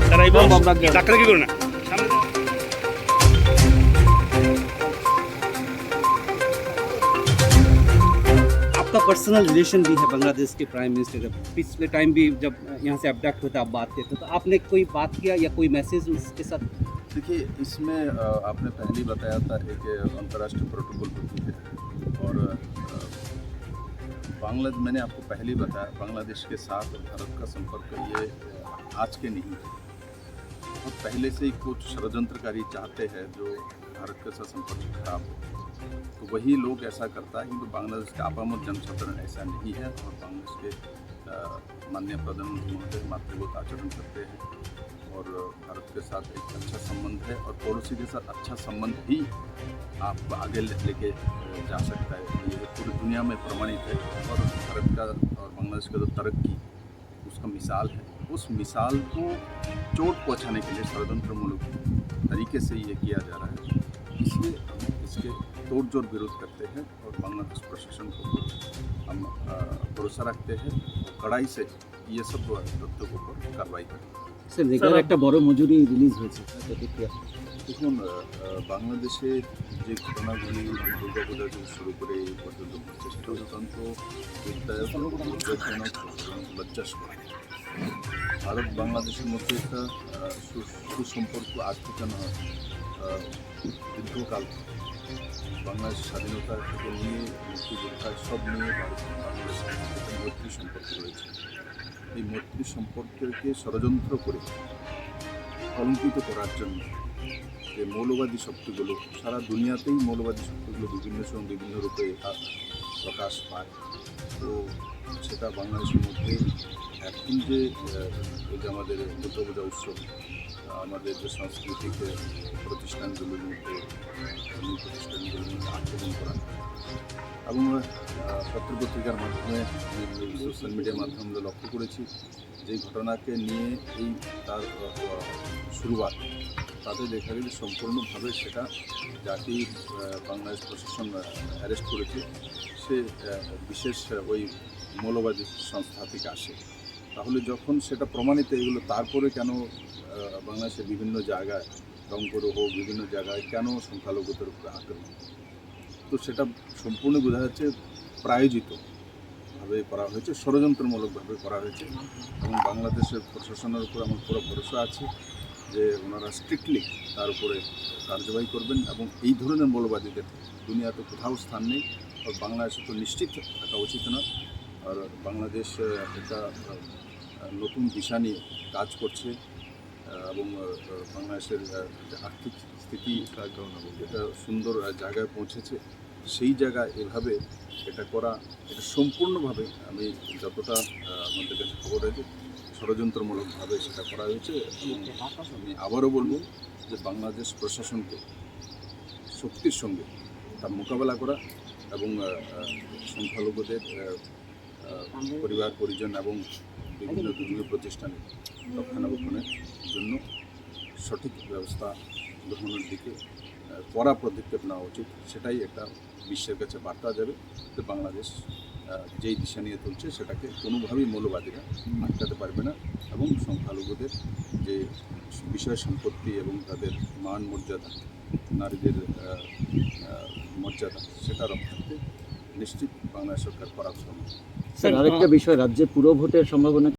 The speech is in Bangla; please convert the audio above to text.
তারাই ডাক্তার কি করে না आपका पर्सनल रिलेशन भी है बांग्लादेश के प्राइम मिनिस्टर का। पिछले टाइम भी जब यहाँ से अबडक्ट होता आप बात करते तो आपने कोई बात किया या कोई मैसेज उसके साथ? देखिए, इसमें आपने पहले ही बताया था एक अंतर्राष्ट्रीय प्रोटोकॉल होती है और मैंने आपको पहले ही बताया, बांग्लादेश के साथ भारत का संपर्क ये आज के नहीं है। और पहले से ही कुछ षड्यंत्रकारी चाहते हैं जो भारत के साथ संपर्क खराब हो, तो वही लोग ऐसा करता है। किंतु बांग्लादेश के आपामत जनसाधारण ऐसा नहीं है और बांग्लादेश के माननीय प्रधानमंत्री महोदय मातृवत आचरण करते हैं और भारत के साथ एक अच्छा संबंध है और पड़ोसी के साथ अच्छा संबंध ही आप आगे लेके जा सकता है। ये पूरी दुनिया में प्रमाणित है और भारत का और बांग्लादेश का जो तरक्की उसका मिसाल है। उस मिसाल को चोट पहुंचाने के लिए षड्यंत्रमूलक तरीके से ये किया जा रहा है, इसलिए हम इसके तोड़जोड़ विरोध करते हैं और बांग्लादेश प्रशासन को हम भरोसा रखते हैं और कड़ाई से ये सब तथ्यों को कार्रवाई करें। স্যার নেগার একটা বড় মজুরি রিলিজ হয়েছে প্রতিক্রিয়া। দেখুন, বাংলাদেশে যে ঘটনাগুলি দুর্গাপূজা থেকে শুরু করে এই পর্যন্ত ঘটছে সেটা অত্যন্ত দুঃখদায়ক, লজ্জাজনক এবং লজ্জাস্কর। ভারত বাংলাদেশের মধ্যে একটা সুসম্পর্ক আজ থেকে নয়, দীর্ঘকাল বাংলাদেশ স্বাধীনতা থেকে নিয়ে মুক্তিযোদ্ধা সব নিয়ে ভারত বাংলাদেশের একটা মৈত্রী সম্পর্ক রয়েছে। এই মৈত্রী সম্পর্ককে ষড়যন্ত্র করে কলঙ্কিত করার জন্য যে মৌলবাদী শক্তিগুলো, সারা দুনিয়াতেই মৌলবাদী শক্তিগুলো বিভিন্ন সময় বিভিন্ন রূপে প্রকাশ পায়, তো সেটা বাংলাদেশের মধ্যে এখন যে এই যে আমাদের দুর্গাপূজা উৎসব, আমাদের যে সাংস্কৃতিক প্রতিষ্ঠানগুলোর মধ্যে আক্রমণ করা এবং পত্রপত্রিকার মাধ্যমে সোশ্যাল মিডিয়ার মাধ্যমে আমরা লক্ষ্য করেছি যে ঘটনাকে নিয়ে এই তার শুরুয়াত, তাতে দেখা গেছে সম্পূর্ণভাবে সেটা যাকে বাংলাদেশ প্রশাসন অ্যারেস্ট করেছে সে বিশেষ ওই মৌলবাদী সংস্থা থেকে আসে। তাহলে যখন সেটা প্রমাণিত এগুলো, তারপরে কেন বাংলাদেশের বিভিন্ন জায়গায় রংপুরে হোক বিভিন্ন জায়গায় কেন সংখ্যালঘুদের উপরে আক্রমণ, তো সেটা সম্পূর্ণ বোঝা যাচ্ছে প্রায়োজিতভাবে করা হয়েছে, ষড়যন্ত্রমূলকভাবে করা হয়েছে। এবং বাংলাদেশের প্রশাসনের উপর আমার পুরো ভরসা আছে যে ওনারা স্ট্রিক্টলি তার উপরে কার্যবাহী করবেন এবং এই ধরনের মৌলবাদীদের দুনিয়াতে কোথাও স্থান নেই। আর বাংলাদেশে তো নিশ্চিত থাকা উচিত না। আর বাংলাদেশ একটা নতুন দিশা নিয়ে কাজ করছে এবং বাংলাদেশের আর্থিক স্থিতি এটা সুন্দর জায়গায় পৌঁছেছে। সেই জায়গায় এভাবে এটা করা, এটা সম্পূর্ণভাবে আমি যতটা আমাদের কাছে খবর হয়েছে ষড়যন্ত্রমূলকভাবে সেটা করা হয়েছে। এবং আমি আবারও বলবো যে বাংলাদেশ প্রশাসনকে শক্তির সঙ্গে তার মোকাবেলা করা এবং সংখ্যালঘুদের পরিবার পরিজন এবং বিভিন্ন ধর্মীয় প্রতিষ্ঠানে রক্ষণাবেক্ষণের জন্য সঠিক ব্যবস্থা গ্রহণের দিকে কড়া পদক্ষেপ নেওয়া উচিত। সেটাই একটা বিশ্বের কাছে বার্তা যাবে যে বাংলাদেশ যেই দিশা নিয়ে চলছে সেটাকে কোনোভাবেই মৌলবাদীরা আটকাতে পারবে না এবং সংখ্যালঘুদের যে বিষয় সম্পত্তি এবং তাদের মান মর্যাদা, নারীদের মর্যাদা সেটা রক্ষার্থে নিশ্চিত বাংলাদেশ সরকার করা উচিত। স্যার আরেকটা বিষয়, রাজ্যে পুরো ভোটের সম্ভাবনা